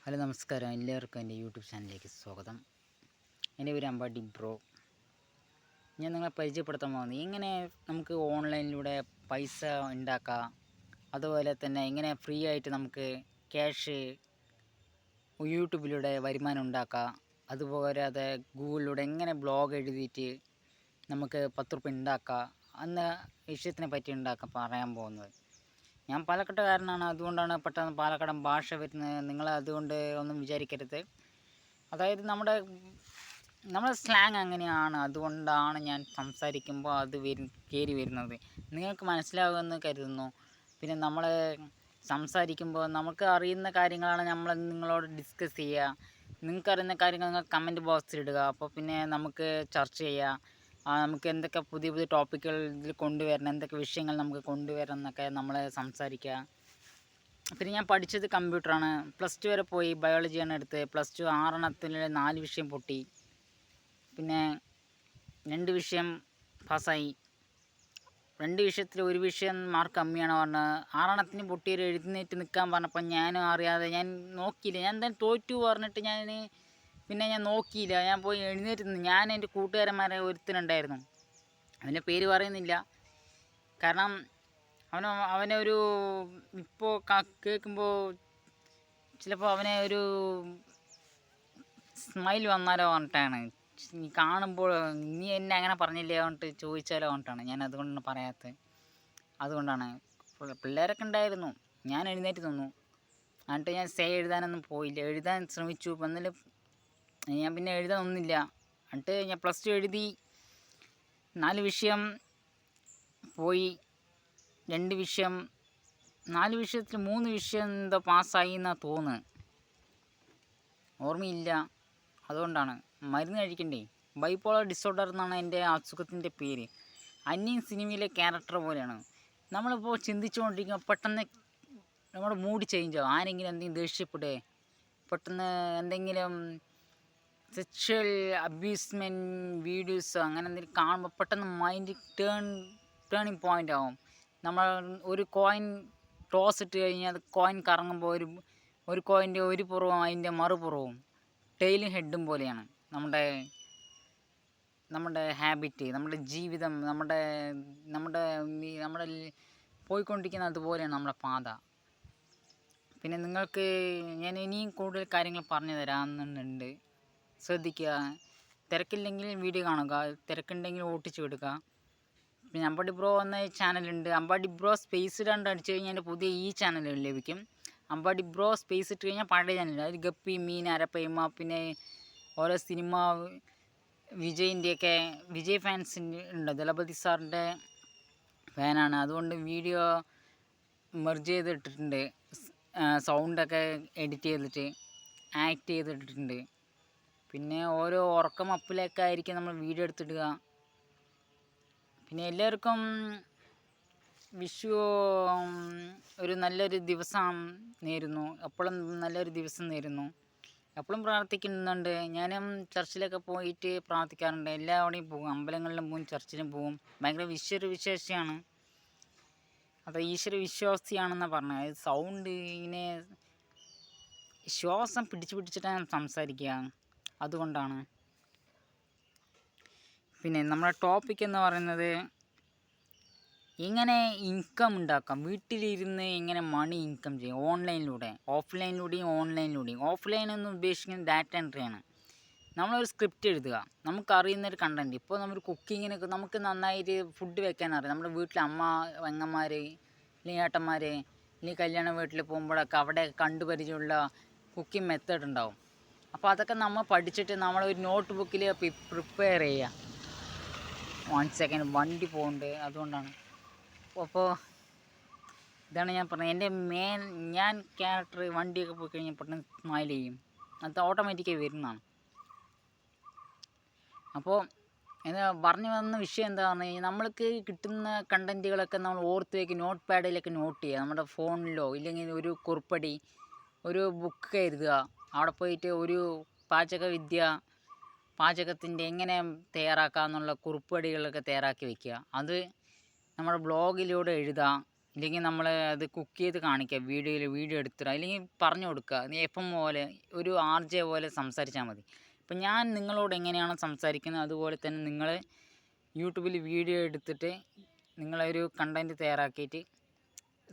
Hello നമസ്കാരം, എല്ലാവർക്കും എൻ്റെ യൂട്യൂബ് ചാനലിലേക്ക് സ്വാഗതം. എൻ്റെ പേര് അമ്പാടി ബ്രോ. ഞാൻ നിങ്ങളെ പരിചയപ്പെടുത്താൻ പോകുന്നത് എങ്ങനെ നമുക്ക് ഓൺലൈനിലൂടെ പൈസ ഉണ്ടാക്കാം, അതുപോലെ തന്നെ എങ്ങനെ ഫ്രീ ആയിട്ട് നമുക്ക് ക്യാഷ് യൂട്യൂബിലൂടെ വരുമാനം ഉണ്ടാക്കാം, അതുപോരാതെ ഗൂഗിളിലൂടെ എങ്ങനെ ബ്ലോഗ് എഴുതിയിട്ട് നമുക്ക് 10 റുപ്യ ഉണ്ടാക്കാം എന്ന വിഷയത്തിനെ പറ്റി പറയാൻ പോകുന്നത്. ഞാൻ പാലക്കാട്ടുകാരനാണ്, അതുകൊണ്ടാണ് പെട്ടെന്ന് പാലക്കാടൻ ഭാഷ വരുന്നത്. നിങ്ങൾ അതുകൊണ്ട് ഒന്നും വിചാരിക്കരുത്. അതായത് നമ്മുടെ സ്ലാങ് അങ്ങനെയാണ്, അതുകൊണ്ടാണ് ഞാൻ സംസാരിക്കുമ്പോൾ അത് കയറി വരുന്നത്. നിങ്ങൾക്ക് മനസ്സിലാകുമെന്ന് കരുതുന്നു. പിന്നെ നമ്മൾ സംസാരിക്കുമ്പോൾ നമുക്ക് അറിയുന്ന കാര്യങ്ങളാണ് നമ്മൾ നിങ്ങളോട് ഡിസ്കസ് ചെയ്യുക. നിങ്ങൾക്കറിയുന്ന കാര്യങ്ങൾ നിങ്ങൾ കമൻറ്റ് ബോക്സിലിടുക. അപ്പോൾ പിന്നെ നമുക്ക് ചർച്ച ചെയ്യാം. നമുക്ക് എന്തൊക്കെ പുതിയ പുതിയ ടോപ്പിക്കുകൾ ഇതിൽ കൊണ്ടുവരണം, എന്തൊക്കെ വിഷയങ്ങൾ നമുക്ക് കൊണ്ടുവരണം എന്നൊക്കെ നമ്മൾ സംസാരിക്കുക. പിന്നെ ഞാൻ പഠിച്ചത് കമ്പ്യൂട്ടറാണ്. +2 വരെ പോയി, ബയോളജിയാണ് എടുത്തത്. +2 6 4 വിഷയം പൊട്ടി. പിന്നെ 2 വിഷയം പാസ്സായി. 2 വിഷയത്തിൽ 1 വിഷയം മാർക്ക് കമ്മിയാണ് പറഞ്ഞത്. 6 പൊട്ടിയൊരു എഴുന്നേറ്റ് നിൽക്കാൻ പറഞ്ഞപ്പോൾ ഞാനും അറിയാതെ ഞാൻ നോക്കിയില്ല. ഞാൻ എന്തായാലും തോറ്റു പറഞ്ഞിട്ട് പിന്നെ ഞാൻ നോക്കിയില്ല. ഞാൻ പോയി എഴുന്നേറ്റ് നിന്ന്. ഞാൻ എൻ്റെ കൂട്ടുകാരന്മാരെ ഒരുത്തനുണ്ടായിരുന്നു, അവൻ്റെ പേര് പറയുന്നില്ല, കാരണം അവനൊരു ഇപ്പോൾ കേൾക്കുമ്പോൾ ചിലപ്പോൾ അവനെ ഒരു സ്മൈൽ വന്നാലോ പറഞ്ഞിട്ടാണ്, നീ കാണുമ്പോൾ നീ എന്നെ അങ്ങനെ പറഞ്ഞില്ലേ പറഞ്ഞിട്ട് ചോദിച്ചാലോ പറഞ്ഞിട്ടാണ് ഞാൻ അതുകൊണ്ടാണ് പറയാത്തത്. അതുകൊണ്ടാണ്. പിള്ളേരൊക്കെ ഉണ്ടായിരുന്നു, ഞാൻ എഴുന്നേറ്റ് നിന്നു. എന്നിട്ട് ഞാൻ എഴുതാനൊന്നും പോയില്ല. എഴുതാൻ ശ്രമിച്ചു, എന്നാലും ഞാൻ പിന്നെ എഴുതാൻ ഒന്നുമില്ല. എന്നിട്ട് ഞാൻ +2 എഴുതി. 4 വിഷയം പോയി, 2 വിഷയം 4 വിഷയത്തിൽ 3 വിഷയം എന്തോ പാസ്സായി എന്നാണ് തോന്നുന്നത്, ഓർമ്മയില്ല. അതുകൊണ്ടാണ്. മരുന്ന് കഴിക്കണ്ടേ. ബൈപ്പോളർ ഡിസോർഡർ എന്നാണ് എൻ്റെ അസുഖത്തിൻ്റെ പേര്. അന്യൻ സിനിമയിലെ ക്യാരക്ടർ പോലെയാണ്. നമ്മളിപ്പോൾ ചിന്തിച്ചുകൊണ്ടിരിക്കുമ്പോൾ പെട്ടെന്ന് നമ്മുടെ മൂഡ് ചേഞ്ച് ആവും. ആരെങ്കിലും എന്തെങ്കിലും ദേഷ്യപ്പെടുക, പെട്ടെന്ന് എന്തെങ്കിലും സെക്ഷൽ അബ്യൂസ്മെൻറ്റ് വീഡിയോസോ അങ്ങനെ എന്തെങ്കിലും കാണുമ്പോൾ പെട്ടെന്ന് മൈൻഡ് ടേണിങ് പോയിൻ്റ് ആവും. നമ്മൾ ഒരു കോയിൻ ടോസ് ഇട്ട് കഴിഞ്ഞാൽ അത് കോയിൻ കറങ്ങുമ്പോൾ ഒരു കോയിൻ്റെ ഒരു പുറവും അതിൻ്റെ മറുപുറവും ടെയിലും ഹെഡും പോലെയാണ് നമ്മുടെ ഹാബിറ്റ്, നമ്മുടെ ജീവിതം, നമ്മുടെ പോയിക്കൊണ്ടിരിക്കുന്ന അതുപോലെയാണ് നമ്മുടെ പാത. പിന്നെ നിങ്ങൾക്ക് ഞാൻ ഇനിയും കൂടുതൽ കാര്യങ്ങൾ പറഞ്ഞു തരാമെന്നുണ്ട്, ശ്രദ്ധിക്കുക. തിരക്കില്ലെങ്കിൽ വീഡിയോ കാണുക, തിരക്കുണ്ടെങ്കിൽ ഓട്ടിച്ച് വിടുക. പിന്നെ അമ്പാടി ബ്രോ എന്ന ചാനലുണ്ട്. അമ്പാടി ബ്രോ സ്പേസ് ഇടാണ്ട് അടിച്ചു കഴിഞ്ഞാൽ എൻ്റെ പുതിയ ഈ ചാനൽ ലഭിക്കും. അമ്പാടി ബ്രോ സ്പേസ് ഇട്ട് കഴിഞ്ഞാൽ പഴയ ചാനൽ, അതിൽ ഗപ്പി, മീൻ, അരപ്പയ്മ, പിന്നെ ഓരോ സിനിമ, വിജയ് ഫാൻസിൻ്റെ ഉണ്ട്. ദളപതി സാറിൻ്റെ ഫാനാണ്, അതുകൊണ്ട് വീഡിയോ മെർജ് ചെയ്തിട്ടിട്ടുണ്ട്. സൗണ്ടൊക്കെ എഡിറ്റ് ചെയ്തിട്ട് ആക്ട് ചെയ്തിട്ടിട്ടുണ്ട്. പിന്നെ ഓരോ ഉറക്കം അപ്പിലൊക്കെ ആയിരിക്കും നമ്മൾ വീഡിയോ എടുത്തിടുക. പിന്നെ എല്ലാവർക്കും ഒരു നല്ലൊരു ദിവസം നേരുന്നു. എപ്പോഴും നല്ലൊരു ദിവസം നേരുന്നു. എപ്പോഴും പ്രാർത്ഥിക്കുന്നുണ്ട്. ഞാനും ചർച്ചിലൊക്കെ പോയിട്ട് പ്രാർത്ഥിക്കാറുണ്ട്. എല്ലാവിടെയും പോകും, അമ്പലങ്ങളിലും പോകും, ചർച്ചിലും പോകും. ഭയങ്കര വിശ്വാസിയാണ്. അത് ഈശ്വര വിശ്വാസിയാണെന്നാണ് പറഞ്ഞത്. സൗണ്ട് ഇങ്ങനെ ശ്വാസം പിടിച്ചിട്ടാണ് സംസാരിക്കുക, അതുകൊണ്ടാണ്. പിന്നെ നമ്മുടെ ടോപ്പിക് എന്ന് പറയുന്നത് എങ്ങനെ ഇൻകം ഉണ്ടാക്കാം, വീട്ടിലിരുന്ന് എങ്ങനെ മണി ഇൻകം ചെയ്യാം ഓൺലൈനിലൂടെ, ഓൺലൈനിലൂടെയും. ഓഫ്ലൈൻ എന്ന് ഉദ്ദേശിക്കുന്നത് ഡാറ്റ എൻട്രിയാണ്. നമ്മളൊരു സ്ക്രിപ്റ്റ് എഴുതുക, നമുക്കറിയുന്നൊരു കണ്ടൻറ്റ്. ഇപ്പോൾ നമ്മൾ കുക്കിങ്ങിനൊക്കെ നമുക്ക് നന്നായിട്ട് ഫുഡ് വെക്കാൻ അറിയാം. നമ്മുടെ വീട്ടിൽ പെങ്ങന്മാർ അല്ലെങ്കിൽ ഏട്ടന്മാർ അല്ലെങ്കിൽ കല്യാണ വീട്ടിൽ പോകുമ്പോഴൊക്കെ അവിടെ കണ്ടുപരിചയമുള്ള കുക്കിംഗ് മെത്തേഡ് ഉണ്ടാവും. അപ്പോൾ അതൊക്കെ നമ്മൾ പഠിച്ചിട്ട് നമ്മളൊരു നോട്ട് ബുക്കിൽ പ്രിപ്പയർ ചെയ്യുക. 1 സെക്കൻഡ്, വണ്ടി പോകുന്നുണ്ട്, അതുകൊണ്ടാണ്. അപ്പോൾ ഇതാണ് ഞാൻ പറഞ്ഞത്. എൻ്റെ ഞാൻ ക്യാരക്ടർ വണ്ടിയൊക്കെ പോയി കഴിഞ്ഞാൽ പെട്ടെന്ന് സ്മൈൽ ചെയ്യും, അത് ഓട്ടോമാറ്റിക്കായി വരുന്നതാണ്. അപ്പോൾ പറഞ്ഞു വന്ന വിഷയം എന്താ പറഞ്ഞു കഴിഞ്ഞാൽ, നമ്മൾക്ക് കിട്ടുന്ന കണ്ടൻറ്റുകളൊക്കെ നമ്മൾ ഓർത്ത് വയ്ക്കുക, നോട്ട് പാഡിലൊക്കെ നോട്ട് ചെയ്യുക. നമ്മുടെ ഫോണിലോ ഇല്ലെങ്കിൽ ഒരു കുറിപ്പടി, ഒരു ബുക്ക് എഴുതുക. അവിടെ പോയിട്ട് ഒരു പാചകത്തിൻ്റെ എങ്ങനെ തയ്യാറാക്കുക എന്നുള്ള കുറിപ്പടികളൊക്കെ തയ്യാറാക്കി വയ്ക്കുക. അത് നമ്മുടെ ബ്ലോഗിലൂടെ എഴുതാം. ഇല്ലെങ്കിൽ നമ്മൾ അത് കുക്ക് ചെയ്ത് കാണിക്കുക, വീഡിയോ എടുത്തിടുക, അല്ലെങ്കിൽ പറഞ്ഞു കൊടുക്കുക. നീ എപ്പം പോലെ ഒരു RJ പോലെ സംസാരിച്ചാൽ മതി. ഇപ്പം ഞാൻ നിങ്ങളോട് എങ്ങനെയാണോ സംസാരിക്കുന്നത് അതുപോലെ തന്നെ നിങ്ങൾ യൂട്യൂബിൽ വീഡിയോ എടുത്തിട്ട് നിങ്ങളൊരു കണ്ടൻറ്റ് തയ്യാറാക്കിയിട്ട്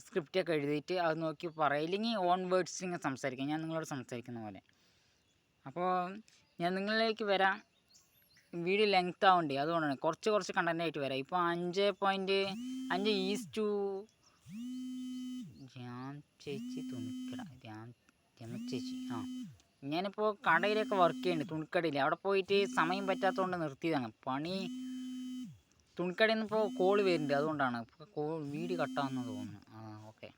സ്ക്രിപ്റ്റൊക്കെ എഴുതിയിട്ട് അത് നോക്കി പറയുക. ഇല്ലെങ്കിൽ ഓൺ വേർഡ്സ് ഇങ്ങനെ സംസാരിക്കുക, ഞാൻ നിങ്ങളോട് സംസാരിക്കുന്ന പോലെ. അപ്പോൾ ഞാൻ നിങ്ങളിലേക്ക് വരാം. വീഡിയോ ലെങ്ത് ആവണ്ടേ, അതുകൊണ്ടാണ് കുറച്ച് കണ്ടൻറ്റായിട്ട് വരാം. ഇപ്പോൾ 5.5 ഈസ്റ്റു ചേച്ചി തുണിക്കട ചേച്ചി ഞാനിപ്പോൾ കടയിലൊക്കെ വർക്ക് ചെയ്യുന്നുണ്ട്, തുണിക്കടയിൽ. അവിടെ പോയിട്ട് സമയം പറ്റാത്തതുകൊണ്ട് നിർത്തിയതാണ് പണി. തുണിക്കടയിൽ നിന്ന് ഇപ്പോൾ കോള് വരുന്നുണ്ട്, അതുകൊണ്ടാണ് വീഡിയോ കട്ടാണെന്ന് തോന്നുന്നു. ഓക്കെ.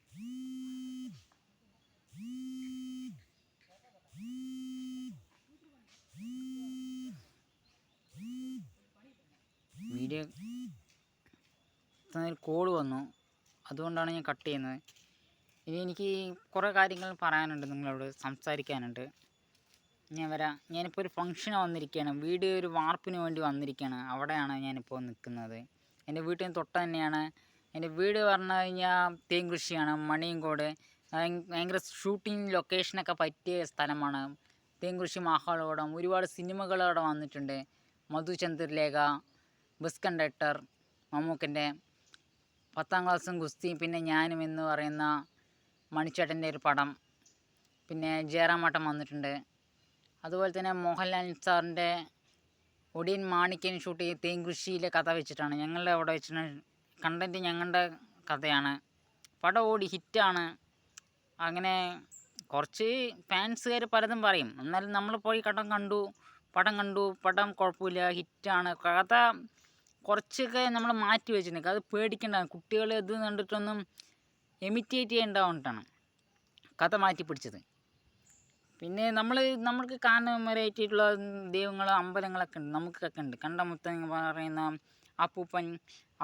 വീഡിയോ കോള് വന്നു, അതുകൊണ്ടാണ് ഞാൻ കട്ട് ചെയ്യുന്നത്. ഇനി എനിക്ക് കുറേ കാര്യങ്ങൾ പറയാനുണ്ട്, നിങ്ങളോട് സംസാരിക്കാനുണ്ട്. ഞാൻ വരാം. ഞാനിപ്പോൾ ഒരു ഫംഗ്ഷന് വന്നിരിക്കുകയാണ്, വീട് ഒരു വാർപ്പിന് വേണ്ടി വന്നിരിക്കുകയാണ്. അവിടെയാണ് ഞാനിപ്പോൾ നിൽക്കുന്നത്. എൻ്റെ വീട്ടിൽ നിന്ന് തൊട്ട് തന്നെയാണ്. എൻ്റെ വീട് പറഞ്ഞു കഴിഞ്ഞാൽ തേങ്കുറിശ്ശിയാണ്, മണിയങ്കോട്. ഭയങ്കര ഷൂട്ടിംഗ് ലൊക്കേഷനൊക്കെ പറ്റിയ സ്ഥലമാണ് തേങ്കുറിശ്ശി മഹാളോടം. ഒരുപാട് സിനിമകൾ അവിടെ വന്നിട്ടുണ്ട്. മധുചന്ദ്രലേഖ, ബസ് കണ്ടക്ടർ, മമ്മൂക്കൻ്റെ 10ാം ക്ലാസ്സും ഗുസ്തിയും, പിന്നെ ഞാനും എന്ന് പറയുന്ന മണിച്ചേട്ടൻ്റെ ഒരു പടം, പിന്നെ ജയറാമേട്ടൻ വന്നിട്ടുണ്ട്. അതുപോലെ തന്നെ മോഹൻലാൽ സാറിൻ്റെ ഒടിയൻ മാണിക്യൻ ഷൂട്ട് ചെയ്ത് തേങ്കുറിശ്ശിയിലെ കഥ വെച്ചിട്ടാണ്. ഞങ്ങളുടെ അവിടെ വെച്ചിട്ട് കണ്ടൻറ്റ് ഞങ്ങളുടെ കഥയാണ്. പടം ഓടി ഹിറ്റാണ്. അങ്ങനെ കുറച്ച് ഫാൻസുകാർ പലതും പറയും, എന്നാലും നമ്മൾ പോയി പടം കണ്ടു. പടം കുഴപ്പമില്ല, ഹിറ്റാണ്. കഥ കുറച്ചൊക്കെ നമ്മൾ മാറ്റി വെച്ചിട്ടുണ്ട്, അത് പേടിക്കേണ്ട. കുട്ടികൾ ഇത് കണ്ടിട്ടൊന്നും എമിറ്റേറ്റ് ചെയ്യേണ്ടതുകൊണ്ടാണ് കഥ മാറ്റി പിടിച്ചത്. പിന്നെ നമ്മൾക്ക് കാണുന്നവരായിട്ടുള്ള ദൈവങ്ങൾ, അമ്പലങ്ങളൊക്കെ ഉണ്ട്, നമുക്കൊക്കെ ഉണ്ട്. കണ്ടമുത്തൻ പറയുന്ന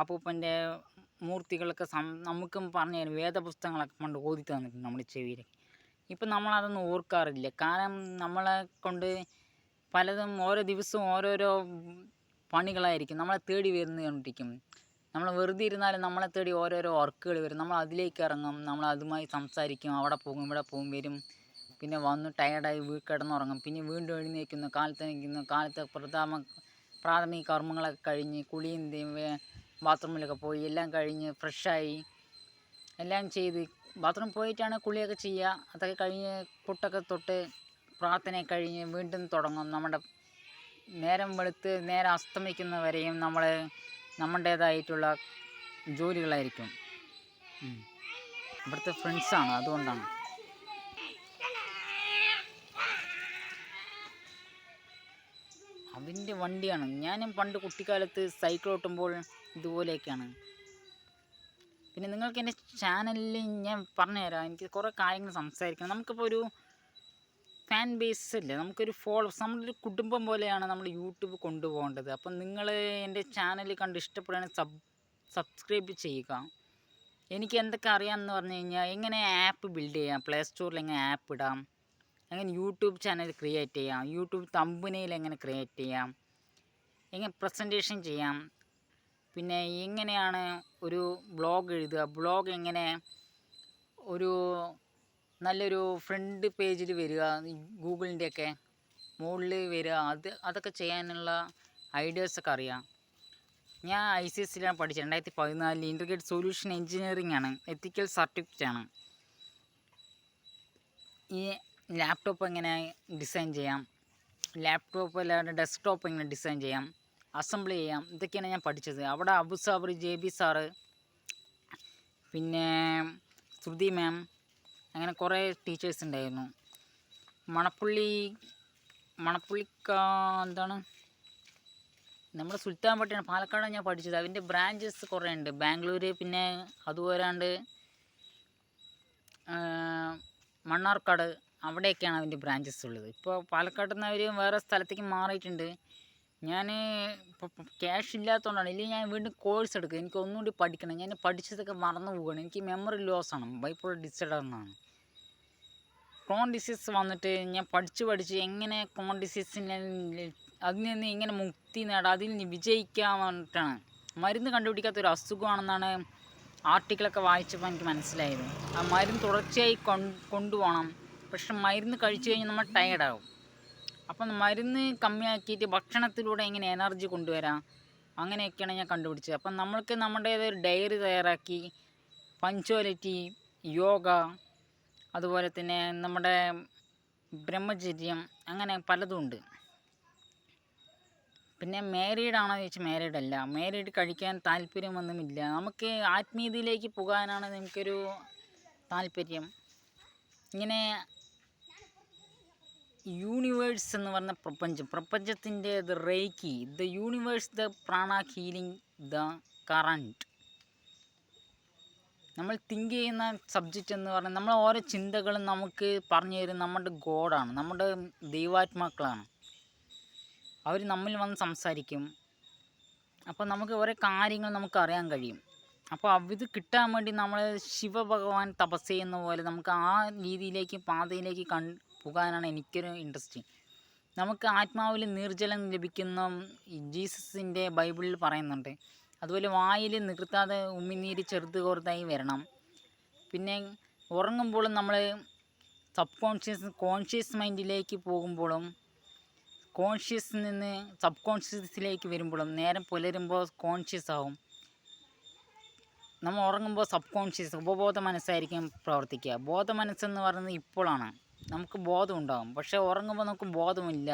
അപ്പൂപ്പൻ്റെ മൂർത്തികളൊക്കെ നമുക്കും പറഞ്ഞു തരും. വേദപുസ്തകങ്ങളൊക്കെ പണ്ട് ഓതി തന്നിട്ടുണ്ട് നമ്മുടെ ചെവിയിൽ. ഇപ്പം നമ്മളതൊന്നും ഓർക്കാറില്ല, കാരണം നമ്മളെ കൊണ്ട് പലതും ഓരോ ദിവസവും ഓരോരോ പണികളായിരിക്കും നമ്മളെ തേടി വരുന്നുകൊണ്ടിരിക്കും. നമ്മൾ വെറുതെ ഇരുന്നാലും നമ്മളെ തേടി ഓരോരോ വർക്കുകൾ വരും. നമ്മൾ അതിലേക്ക് ഇറങ്ങും, നമ്മൾ അതുമായി സംസാരിക്കും, അവിടെ പോകും ഇവിടെ പോകും വരും. പിന്നെ വന്ന് ടയർഡായി കിടന്നുറങ്ങും. പിന്നെ വീണ്ടും എഴുന്നേൽക്കുന്നു, കാലത്തെ പ്രാഥമിക കർമ്മങ്ങളൊക്കെ കഴിഞ്ഞ് കുളിയും ബാത്റൂമിലൊക്കെ പോയി എല്ലാം കഴിഞ്ഞ് ഫ്രഷായി എല്ലാം ചെയ്ത് ബാത്റൂമിൽ പോയിട്ടാണ് കുളിയൊക്കെ ചെയ്യുക. അതൊക്കെ കഴിഞ്ഞ് പുട്ടൊക്കെ തൊട്ട് പ്രാർത്ഥനയൊക്കെ കഴിഞ്ഞ് വീണ്ടും തുടങ്ങും. നമ്മുടെ നേരം വെളുത്ത് നേരം അസ്തമിക്കുന്നവരെയും നമ്മുടേതായിട്ടുള്ള ജോലികളായിരിക്കും. ഇവിടുത്തെ ഫ്രണ്ട്സാണ്, അതുകൊണ്ടാണ്. അതിൻ്റെ വണ്ടിയാണ്. ഞാനും പണ്ട് കുട്ടിക്കാലത്ത് സൈക്കിൾ ഓട്ടുമ്പോൾ ഇതുപോലെയൊക്കെയാണ്. പിന്നെ നിങ്ങൾക്ക് എൻ്റെ ചാനലിൽ ഞാൻ പറഞ്ഞുതരാം, എനിക്ക് കുറേ കാര്യങ്ങൾ സംസാരിക്കണം. നമുക്കിപ്പോൾ ഒരു ഫാൻ ബേസ് ഇല്ല, നമുക്കൊരു ഫോളോവേഴ്സ്, നമ്മളൊരു കുടുംബം പോലെയാണ് നമ്മൾ യൂട്യൂബ് കൊണ്ടുപോകേണ്ടത്. അപ്പം നിങ്ങൾ എൻ്റെ ചാനൽ കണ്ട് ഇഷ്ടപ്പെടുകയാണെങ്കിൽ സബ്സ്ക്രൈബ് ചെയ്യുക. എനിക്ക് എന്തൊക്കെ അറിയാമെന്ന് പറഞ്ഞു കഴിഞ്ഞാൽ, എങ്ങനെ ആപ്പ് ബിൽഡ് ചെയ്യാം, പ്ലേ സ്റ്റോറിൽ എങ്ങനെ ആപ്പ് ഇടാം, എങ്ങനെ യൂട്യൂബ് ചാനൽ ക്രിയേറ്റ് ചെയ്യാം, യൂട്യൂബ് തമ്പനെയിൽ എങ്ങനെ ക്രിയേറ്റ് ചെയ്യാം, എങ്ങനെ പ്രസൻറ്റേഷൻ ചെയ്യാം, പിന്നെ എങ്ങനെയാണ് ഒരു ബ്ലോഗ് എഴുതുക, ബ്ലോഗ് എങ്ങനെ ഒരു നല്ലൊരു ഫ്രണ്ട് പേജിൽ വരിക, ഗൂഗിളിൻ്റെയൊക്കെ മുകളിൽ വരിക, അതൊക്കെ ചെയ്യാനുള്ള ഐഡിയാസൊക്കെ അറിയാം. ഞാൻ ICSEയിലാണ് പഠിച്ചത്. 2014 ഇൻ്റഗ്രേറ്റഡ് സൊല്യൂഷൻ എഞ്ചിനീയറിംഗ് ആണ്, എത്തിക്കൽ സർട്ടിഫിക്കറ്റ് ആണ്. ഈ ലാപ്ടോപ്പ് എങ്ങനെ ഡിസൈൻ ചെയ്യാം, ലാപ്ടോപ്പ് അല്ലാതെ ഡെസ്ക്ടോപ്പ് എങ്ങനെ ഡിസൈൻ ചെയ്യാം, അസംബിൾ ചെയ്യാം, ഇതൊക്കെയാണ് ഞാൻ പഠിച്ചത്. അവിടെ അബു സാബർ, JB സാറ്, പിന്നെ ശ്രുതി മാം, അങ്ങനെ കുറേ ടീച്ചേഴ്സ് ഉണ്ടായിരുന്നു. എന്താണ് നമ്മുടെ സുൽത്താൻ പട്ടിയാണ്, പാലക്കാടാണ് ഞാൻ പഠിച്ചത്. അതിൻ്റെ ബ്രാഞ്ചസ് കുറേ ഉണ്ട്, ബാംഗ്ലൂർ, പിന്നെ അതുപോലാണ്ട് മണ്ണാർക്കാട്, അവിടെയൊക്കെയാണ് അതിൻ്റെ ബ്രാഞ്ചസ് ഉള്ളത്. ഇപ്പോൾ പാലക്കാട് നിന്ന് അവർ വേറെ സ്ഥലത്തേക്ക് മാറിയിട്ടുണ്ട്. ഞാൻ ഇപ്പോൾ ക്യാഷ് ഇല്ലാത്തതുകൊണ്ടാണ്, ഇല്ലെങ്കിൽ ഞാൻ വീണ്ടും കോഴ്സ് എടുക്കുക. എനിക്ക് ഒന്നുകൂടി പഠിക്കണം. ഞാൻ പഠിച്ചതൊക്കെ മറന്നു പോവുകയാണ്. എനിക്ക് മെമ്മറി ലോസാണ്, ബൈപ്പോളർ ഡിസോർഡർ എന്നാണ്. ക്രോൺ ഡിസീസ് വന്നിട്ട് ഞാൻ പഠിച്ച് എങ്ങനെ ക്രോൺ ഡിസീസിനെ അതിൽ നിന്ന് എങ്ങനെ മുക്തി നേടാം, അതിൽ നിന്ന് വിജയിക്കാൻ വേണ്ടിയിട്ടാണ്. മരുന്ന് കണ്ടുപിടിക്കാത്തൊരു അസുഖമാണെന്നാണ് ആർട്ടിക്കിളൊക്കെ വായിച്ചപ്പോൾ എനിക്ക് മനസ്സിലായത്. ആ മരുന്ന് തുടർച്ചയായി കൊണ്ടുപോകണം. പക്ഷെ മരുന്ന് കഴിച്ചു കഴിഞ്ഞാൽ നമ്മൾ ടയേർഡാകും. അപ്പം മരുന്ന് കമ്മിയാക്കിയിട്ട് ഭക്ഷണത്തിലൂടെ എങ്ങനെ എനർജി കൊണ്ടുവരാം, അങ്ങനെയൊക്കെയാണ് ഞാൻ കണ്ടുപിടിച്ചത്. അപ്പം നമ്മൾക്ക് നമ്മുടേതൊരു ഡയറി തയ്യാറാക്കി പഞ്ച്വാലിറ്റി, യോഗ, അതുപോലെ തന്നെ നമ്മുടെ ബ്രഹ്മചര്യം, അങ്ങനെ പലതും ഉണ്ട്. പിന്നെ മാരീഡ് ആണോ എന്ന് ചോദിച്ചാൽ മാരീഡ് അല്ല. മാരീഡ് കഴിക്കാൻ താല്പര്യമൊന്നുമില്ല. നമുക്ക് ആത്മീയതയിലേക്ക് പോകാനാണ് നമുക്കൊരു താല്പര്യം. ഇങ്ങനെ യൂണിവേഴ്സ് എന്ന് പറഞ്ഞ പ്രപഞ്ചത്തിൻ്റെ the reiki, the universe, the prana healing, the current. നമ്മൾ തിങ്ക് ചെയ്യുന്ന സബ്ജക്റ്റ് എന്ന് പറഞ്ഞാൽ നമ്മൾ ഓരോ ചിന്തകളും നമുക്ക് പറഞ്ഞു തരും നമ്മുടെ ഗോഡാണ്, നമ്മുടെ ദൈവാത്മാക്കളാണ്. അവർ നമ്മിൽ വന്ന് സംസാരിക്കും. അപ്പോൾ നമുക്ക് ഓരോ കാര്യങ്ങൾ നമുക്ക് അറിയാൻ കഴിയും. അപ്പോൾ ഇത് കിട്ടാൻ വേണ്ടി നമ്മൾ ശിവഭഗവാൻ തപസ് ചെയ്യുന്ന പോലെ നമുക്ക് ആ രീതിയിലേക്ക് പാതയിലേക്ക് പോകാനാണ് എനിക്കൊരു ഇൻട്രസ്റ്റ്. നമുക്ക് ആത്മാവിൽ നീർജലം ലഭിക്കുന്ന ജീസസിൻ്റെ ബൈബിളിൽ പറയുന്നുണ്ട്. അതുപോലെ വായിൽ നിർത്താതെ ഉമിനീര് ചെറുതായി വരണം. പിന്നെ ഉറങ്ങുമ്പോഴും നമ്മൾ കോൺഷ്യസ് മൈൻഡിലേക്ക് പോകുമ്പോഴും കോൺഷ്യസ് നിന്ന് സബ് കോൺഷ്യസിലേക്ക് വരുമ്പോഴും നേരം പുലരുമ്പോൾ കോൺഷ്യസ് ആവും. നമ്മൾ ഉറങ്ങുമ്പോൾ സബ് കോൺഷ്യസ് ഉപബോധ മനസ്സായിരിക്കും പ്രവർത്തിക്കുക. ബോധ മനസ്സെന്ന് പറയുന്നത് ഇപ്പോഴാണ് നമുക്ക് ബോധം ഉണ്ടാകും. പക്ഷേ ഉറങ്ങുമ്പോൾ നമുക്ക് ബോധമില്ല.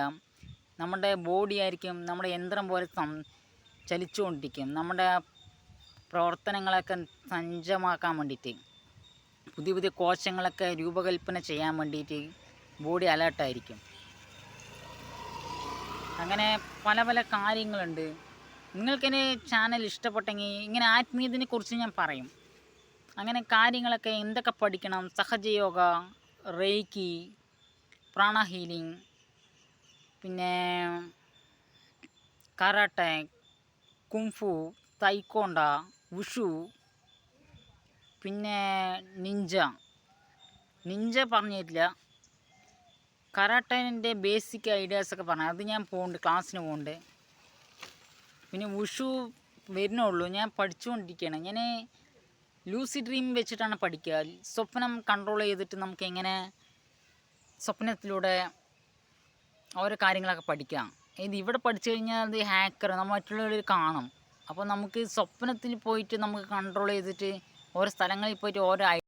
നമ്മുടെ ബോഡി ആയിരിക്കും നമ്മുടെ യന്ത്രം പോലെ ചലിച്ചുകൊണ്ടിരിക്കും. നമ്മുടെ പ്രവർത്തനങ്ങളൊക്കെ സജ്ജമാക്കാൻ വേണ്ടിയിട്ട്, പുതിയ പുതിയ കോശങ്ങളൊക്കെ രൂപകൽപ്പന ചെയ്യാൻ വേണ്ടിയിട്ട് ബോഡി അലേർട്ടായിരിക്കും. അങ്ങനെ പല പല കാര്യങ്ങളുണ്ട്. നിങ്ങൾക്കെൻ്റെ ചാനൽ ഇഷ്ടപ്പെട്ടെങ്കിൽ ഇങ്ങനെ ആത്മീയതിനെ കുറിച്ച് ഞാൻ പറയും. അങ്ങനെ കാര്യങ്ങളൊക്കെ എന്തൊക്കെ പഠിക്കണം, സഹജയോഗ, റേക്കി, പ്രാണ ഹീലിംഗ്, പിന്നെ കരാട്ടെ, കുംഫു, തൈക്കോണ്ട, വുഷു, പിന്നെ നിഞ്ച പറഞ്ഞിട്ടില്ല. കരാട്ടേൻ്റെ ബേസിക് ഐഡിയാസൊക്കെ പറഞ്ഞു, അത് ഞാൻ പോകുന്നുണ്ട്, ക്ലാസ്സിന് പോകുന്നുണ്ട്. പിന്നെ വുഷു വരുന്നുള്ളൂ, ഞാൻ പഠിച്ചുകൊണ്ടിരിക്കുകയാണ്. ഞാൻ ലൂസി ഡ്രീം വെച്ചിട്ടാണ് പഠിക്കുക. സ്വപ്നം കൺട്രോൾ ചെയ്തിട്ട് നമുക്ക് എങ്ങനെ സ്വപ്നത്തിലൂടെ ഓരോ കാര്യങ്ങളൊക്കെ പഠിക്കാം. ഇവിടെ പഠിച്ചു കഴിഞ്ഞാൽ അത് ഹാക്കർ നമ്മൾ മറ്റുള്ളവർ കാണും. അപ്പോൾ നമുക്ക് സ്വപ്നത്തിൽ പോയിട്ട് നമുക്ക് കൺട്രോൾ ചെയ്തിട്ട് ഓരോ സ്ഥലങ്ങളിൽ പോയിട്ട് ഓരോ